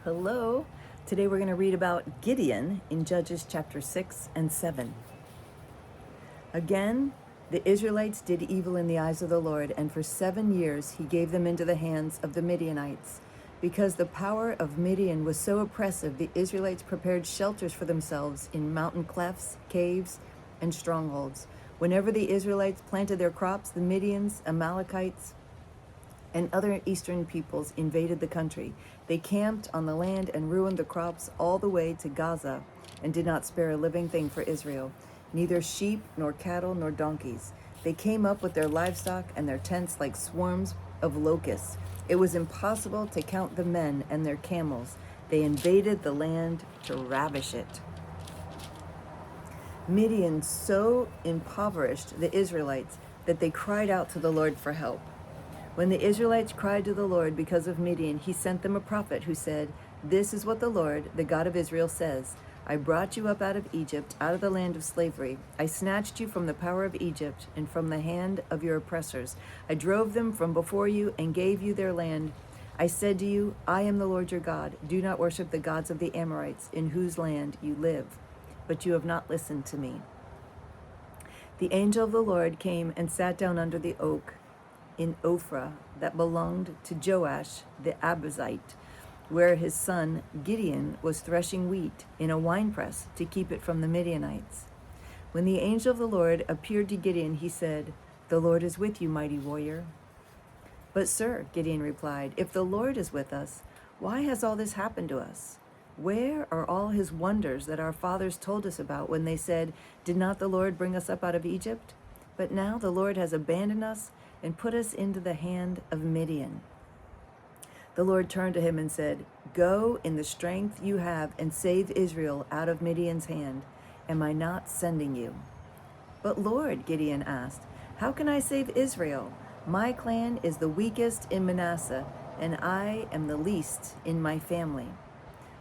Hello. Today we're going to read about Gideon in Judges chapter 6 and 7. Again, the Israelites did evil in the eyes of the Lord, and for 7 years he gave them into the hands of the Midianites. Because the power of Midian was so oppressive, the Israelites prepared shelters for themselves in mountain clefts, caves, and strongholds. Whenever the Israelites planted their crops, the Midians, Amalekites, and other eastern peoples invaded the country. They camped on the land and ruined the crops all the way to Gaza and did not spare a living thing for Israel, neither sheep nor cattle nor donkeys. They came up with their livestock and their tents like swarms of locusts. It was impossible to count the men and their camels. They invaded the land to ravish it. Midian so impoverished the Israelites that they cried out to the Lord for help. When the Israelites cried to the Lord because of Midian, he sent them a prophet who said, "This is what the Lord, the God of Israel, says. I brought you up out of Egypt, out of the land of slavery. I snatched you from the power of Egypt and from the hand of your oppressors. I drove them from before you and gave you their land. I said to you, I am the Lord your God. Do not worship the gods of the Amorites, in whose land you live. But you have not listened to me." The angel of the Lord came and sat down under the oak in Ophrah that belonged to Joash the Abiezrite, where his son Gideon was threshing wheat in a winepress to keep it from the Midianites. When the angel of the Lord appeared to Gideon, he said, "The Lord is with you, mighty warrior." "But sir," Gideon replied, "if the Lord is with us, why has all this happened to us? Where are all his wonders that our fathers told us about when they said, 'Did not the Lord bring us up out of Egypt?' But now the Lord has abandoned us and put us into the hand of Midian." The Lord turned to him and said, "Go in the strength you have and save Israel out of Midian's hand. Am I not sending you?" "But Lord," Gideon asked, "how can I save Israel? My clan is the weakest in Manasseh, and I am the least in my family."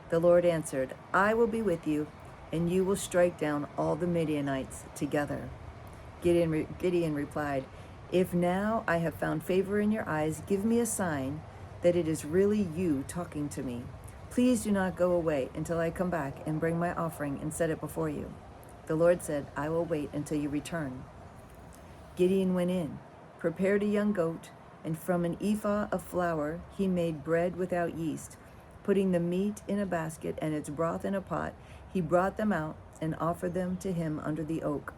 The Lord answered, "I will be with you, and you will strike down all the Midianites together." Gideon replied, "If now I have found favor in your eyes, give me a sign that it is really you talking to me. Please do not go away until I come back and bring my offering and set it before you." The Lord said, "I will wait until you return." Gideon went in, prepared a young goat, and from an ephah of flour he made bread without yeast. Putting the meat in a basket and its broth in a pot, he brought them out and offered them to him under the oak.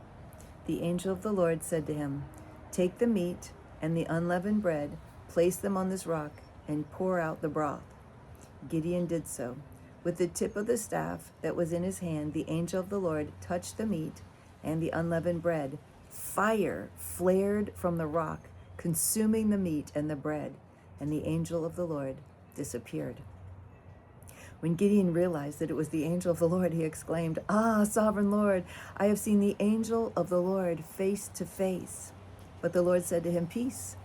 The angel of the Lord said to him, "Take the meat and the unleavened bread, place them on this rock, and pour out the broth." Gideon did so. With the tip of the staff that was in his hand, the angel of the Lord touched the meat and the unleavened bread. Fire flared from the rock, consuming the meat and the bread, and the angel of the Lord disappeared. When Gideon realized that it was the angel of the Lord, he exclaimed, "Ah, sovereign Lord, I have seen the angel of the Lord face to face." But the Lord said to him, "Peace,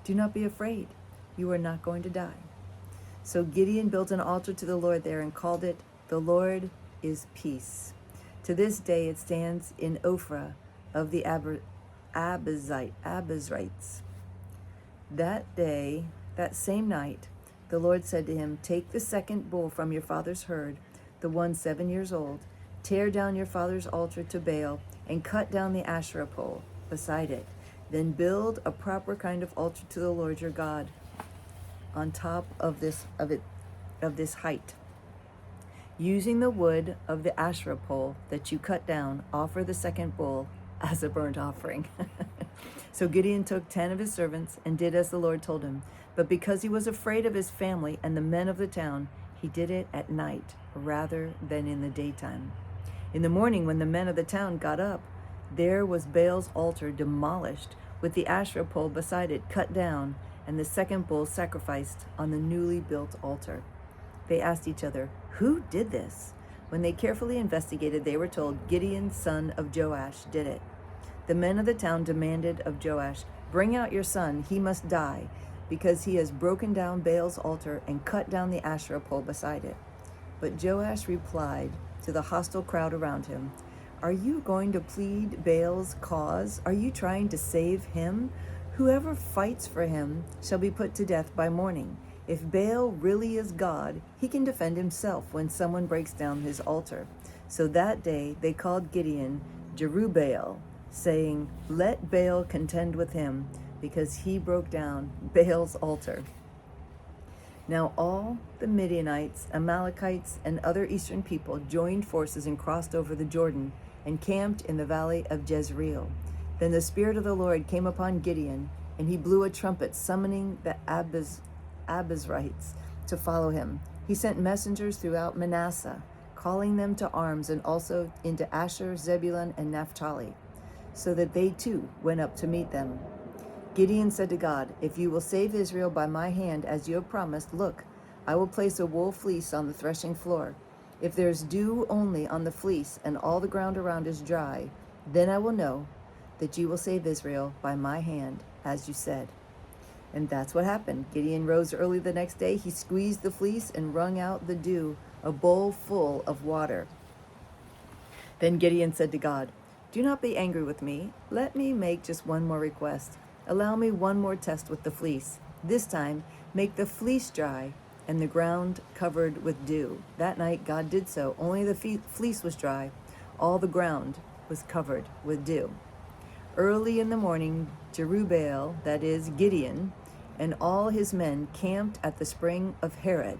do not be afraid. You are not going to die." So Gideon built an altar to the Lord there and called it, "The Lord is Peace." To this day it stands in Ophrah of the Abiezrites. That same night, the Lord said to him, "Take the second bull from your father's herd, the one 7 years old, tear down your father's altar to Baal, and cut down the Asherah pole beside it. Then build a proper kind of altar to the Lord your God on top of this height. Using the wood of the Asherah pole that you cut down, offer the second bull as a burnt offering." So Gideon took 10 of his servants and did as the Lord told him. But because he was afraid of his family and the men of the town, he did it at night rather than in the daytime. In the morning, when the men of the town got up, there was Baal's altar demolished, with the Asherah pole beside it cut down, and the second bull sacrificed on the newly built altar. They asked each other, "Who did this?" When they carefully investigated, they were told, "Gideon, son of Joash, did it." The men of the town demanded of Joash, "Bring out your son, he must die, because he has broken down Baal's altar and cut down the Asherah pole beside it." But Joash replied to the hostile crowd around him, "Are you going to plead Baal's cause? Are you trying to save him? Whoever fights for him shall be put to death by morning. If Baal really is God, he can defend himself when someone breaks down his altar. So that day they called Gideon Jerubbaal, saying, let Baal contend with him, because he broke down Baal's altar. Now all the Midianites, Amalekites, and other eastern people joined forces and crossed over the Jordan and camped in the valley of Jezreel. Then the Spirit of the Lord came upon Gideon, and he blew a trumpet, summoning the Abizrites to follow him. He sent messengers throughout Manasseh, calling them to arms, and also into Asher, Zebulun, and Naphtali, so that they too went up to meet them. Gideon said to God, if you will save Israel by my hand, as you have promised, look, I will place a wool fleece on the threshing floor. If there is dew only on the fleece and all the ground around is dry, then I will know that you will save Israel by my hand, as you said. And that's what happened. Gideon rose early the next day. He squeezed the fleece and wrung out the dew, a bowl full of water. Then Gideon said to God, do not be angry with me. Let me make just one more request. Allow me one more test with the fleece. This time, make the fleece dry and the ground covered with dew. That night God did so. Only the fleece was dry. All the ground was covered with dew. Early in the morning, Jerubbaal, that is Gideon, and all his men camped at the spring of Harod.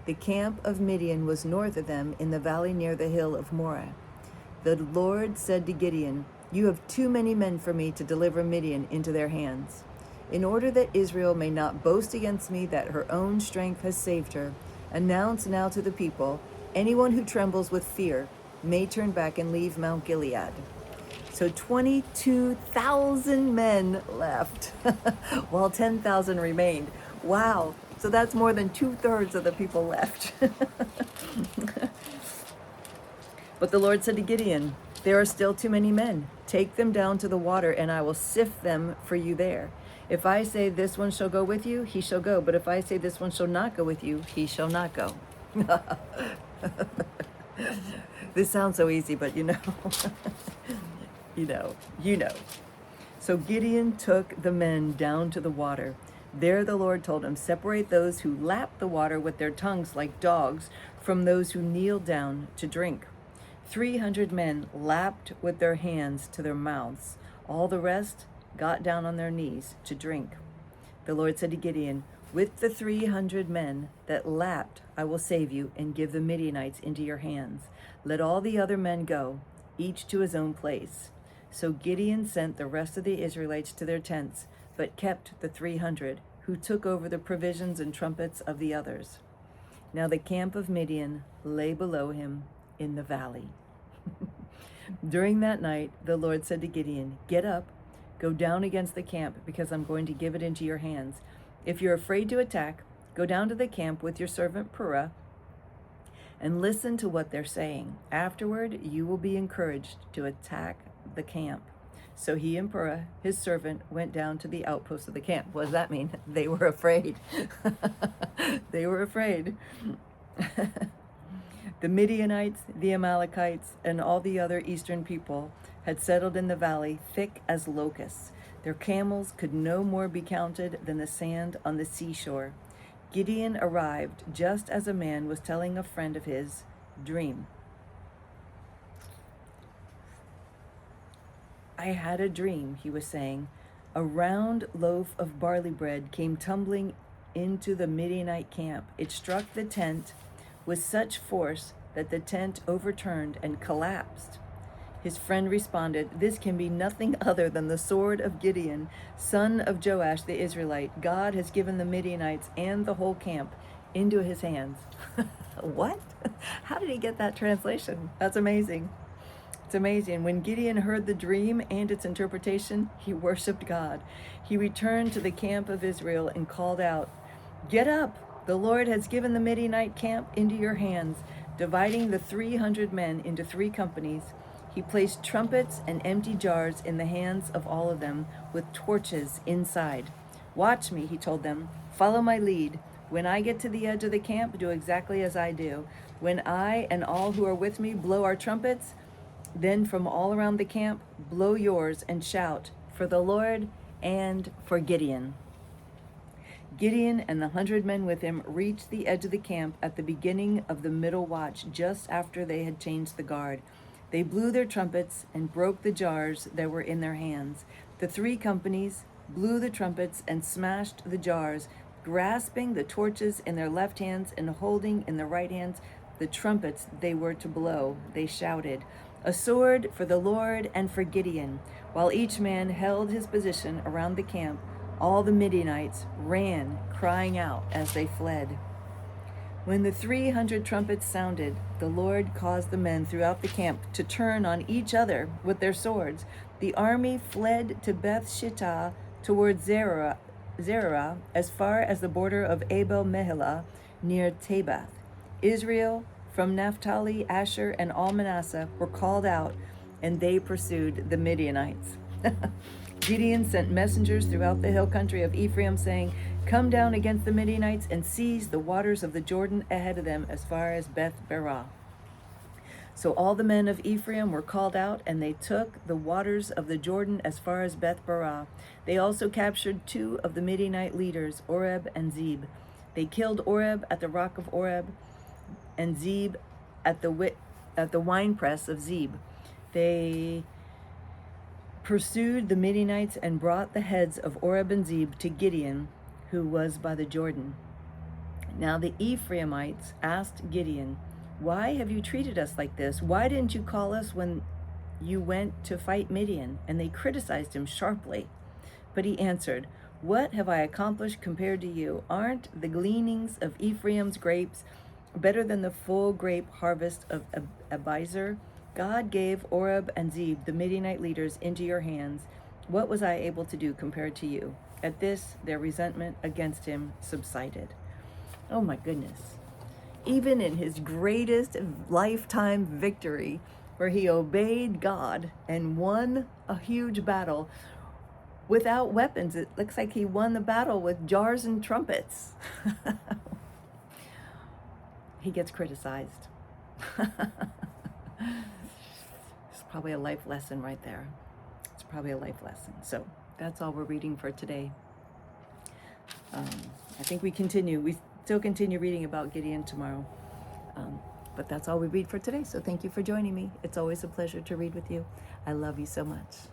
The camp of Midian was north of them in the valley near the hill of Moreh. The Lord said to Gideon, you have too many men for me to deliver Midian into their hands. In order that Israel may not boast against me that her own strength has saved her, announce now to the people, anyone who trembles with fear may turn back and leave Mount Gilead. So 22,000 men left, while 10,000 remained. Wow, so that's more than 2/3 of the people left. But the Lord said to Gideon, there are still too many men. Take them down to the water, and I will sift them for you there. If I say this one shall go with you, he shall go. But if I say this one shall not go with you, he shall not go. This sounds so easy, but you know. you know. So Gideon took the men down to the water. There the Lord told him, separate those who lap the water with their tongues like dogs from those who kneel down to drink. 300 men lapped with their hands to their mouths. All the rest got down on their knees to drink. The Lord said to Gideon, with the 300 men that lapped, I will save you and give the Midianites into your hands. Let all the other men go, each to his own place. So Gideon sent the rest of the Israelites to their tents, but kept the 300, who took over the provisions and trumpets of the others. Now the camp of Midian lay below him in the valley. During that night, the Lord said to Gideon, get up, go down against the camp, because I'm going to give it into your hands. If you're afraid to attack, go down to the camp with your servant Purah and listen to what they're saying. Afterward, you will be encouraged to attack the camp. So he and Purah, his servant, went down to the outposts of the camp. What does that mean? They were afraid. They were afraid. The Midianites, the Amalekites, and all the other eastern people had settled in the valley thick as locusts. Their camels could no more be counted than the sand on the seashore. Gideon arrived just as a man was telling a friend of his dream. I had a dream, he was saying. A round loaf of barley bread came tumbling into the Midianite camp. It struck the tent with such force that the tent overturned and collapsed. His friend responded, this can be nothing other than the sword of Gideon, son of Joash the Israelite. God has given the Midianites and the whole camp into his hands. What? How did he get that translation? That's amazing. It's amazing. When Gideon heard the dream and its interpretation, he worshiped God. He returned to the camp of Israel and called out, get up! The Lord has given the Midianite camp into your hands, dividing the 300 men into 3 companies. He placed trumpets and empty jars in the hands of all of them, with torches inside. Watch me, he told them. Follow my lead. When I get to the edge of the camp, do exactly as I do. When I and all who are with me blow our trumpets, then from all around the camp, blow yours and shout, for the Lord and for Gideon. Gideon and the 100 men with him reached the edge of the camp at the beginning of the middle watch, just after they had changed the guard. They blew their trumpets and broke the jars that were in their hands. The 3 companies blew the trumpets and smashed the jars, grasping the torches in their left hands and holding in their right hands the trumpets they were to blow. They shouted, "A sword for the Lord and for Gideon." While each man held his position around the camp, all the Midianites ran, crying out as they fled. When the 300 trumpets sounded, the Lord caused the men throughout the camp to turn on each other with their swords. The army fled to Beth Shittah toward Zerah as far as the border of Abel Meholah near Tabath. Israel from Naphtali, Asher, and all Manasseh were called out, and they pursued the Midianites. Gideon sent messengers throughout the hill country of Ephraim, saying, "Come down against the Midianites and seize the waters of the Jordan ahead of them as far as Beth Barah." So all the men of Ephraim were called out, and they took the waters of the Jordan as far as Beth Barah. They also captured 2 of the Midianite leaders, Oreb and Zeb. They killed Oreb at the rock of Oreb, and Zeb at the winepress of Zeb. They pursued the Midianites and brought the heads of Oreb and Zeb to Gideon, who was by the Jordan. Now the Ephraimites asked Gideon, "Why have you treated us like this? Why didn't you call us when you went to fight Midian?" And they criticized him sharply. But he answered, "What have I accomplished compared to you? Aren't the gleanings of Ephraim's grapes better than the full grape harvest of Abiezer? God gave Oreb and Zeb, the Midianite leaders, into your hands. What was I able to do compared to you?" At this, their resentment against him subsided. Oh my goodness. Even in his greatest lifetime victory, where he obeyed God and won a huge battle without weapons, it looks like he won the battle with jars and trumpets. He gets criticized. It's probably a life lesson right there. It's probably a life lesson. So that's all we're reading for today. I think we still continue reading about Gideon tomorrow. But that's all we read for today. So thank you for joining me. It's always a pleasure to read with you. I love you so much.